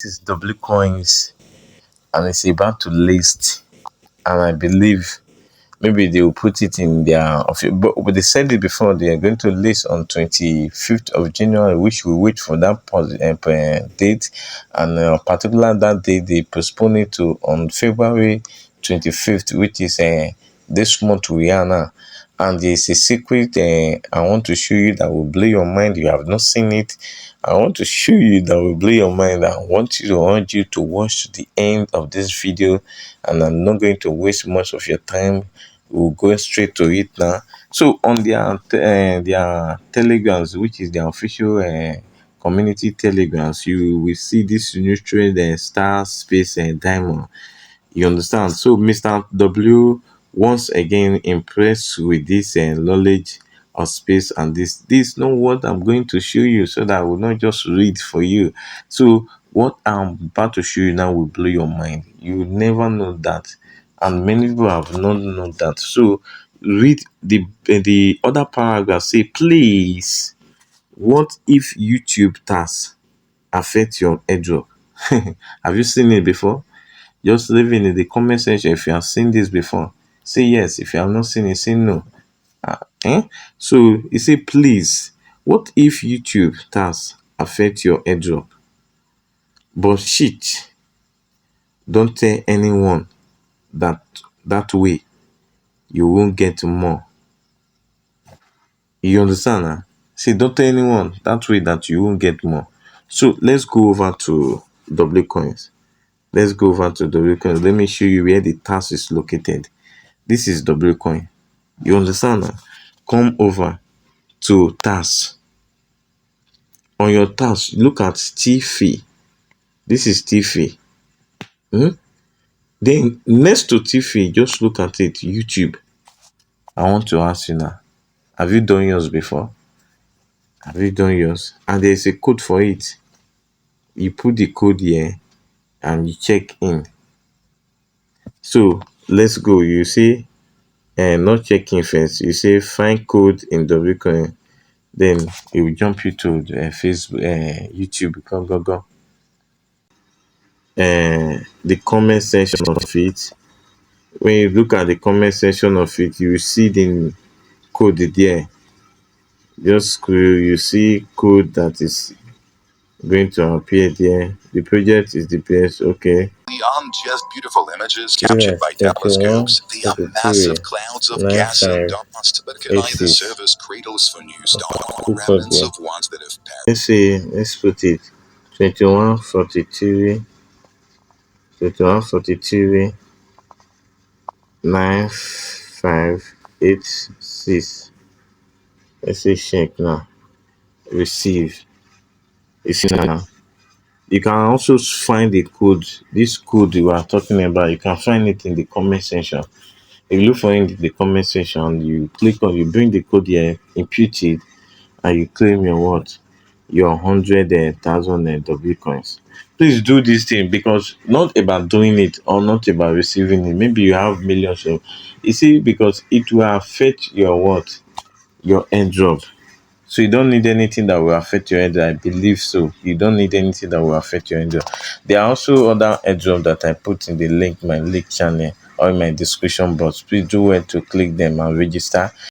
This is W Coins and it's about to list. And I believe maybe they will put it in their office. But they said it before, they are going to list on 25th of January, which we wait for that date. And particular that day, they postpone it to on February 25th, which is this month we are now. And there's a secret I want to show you that will blow your mind. You have not seen it. I want to show you that will blow your mind. I want you to urge you to watch the end of this video, and I'm not going to waste much of your time. We'll go straight to it now. So on their telegrams, which is their official community telegrams, you will see this new trade star space and diamond. You understand? So Mr. W once again impressed with this knowledge of space, and this know what I'm going to show you, so that I will not just read for you. So what I'm about to show you now will blow your mind. You will never know that, and many people have not known that. So read the other paragraph. Say, please, what if YouTube tax affect your airdrop? Have you seen it before? Just leave it in the comment section if you have seen this before. Say yes. If you have not seen it, say no. Eh? So you say, please, what if YouTube tax affect your airdrop? But shit, don't tell anyone that way you won't get more. You understand? Huh? See, don't tell anyone that way that you won't get more. So let's go over to W Coins. Let's go over to W Coins. Let me show you where the task is located. This is W Coin. You understand? Huh? Come over to task. On your task, look at T-Fee. This is T-Fee. Then next to T-Fee, just look at it. YouTube. I want to ask you now. Have you done yours before? Have you done yours? And there's a code for it. You put the code here and you check in. So let's go. You see, not checking first. You say find code in WCoin. Then it will jump you to Facebook, YouTube. Go. The comment section of it. When you look at the comment section of it, you will see the code there. Just scroll. You see code that is going to appear there. The project is the best. Okay. Beyond just beautiful images captured by telescopes, they are massive clouds of gas and dust that can either serve as cradles for new stars or remnants of ones that have perished. Let's put it 2143 9586. Let's say check now. Receive. It's now. You can also find the code. This code we are talking about, you can find it in the comment section. If you look for it in the comment section, you click on, you bring the code here, impute it, and you claim your what? Your 100,000 W coins. Please do this thing, because not about doing it or not about receiving it. Maybe you have millions of, you see, because it will affect your what? Your airdrop. So you don't need anything that will affect your airdrop. I believe so. You don't need anything that will affect your airdrop. There are also other airdrop that I put in the link, my link channel, or in my description box. Please do well to click them and register.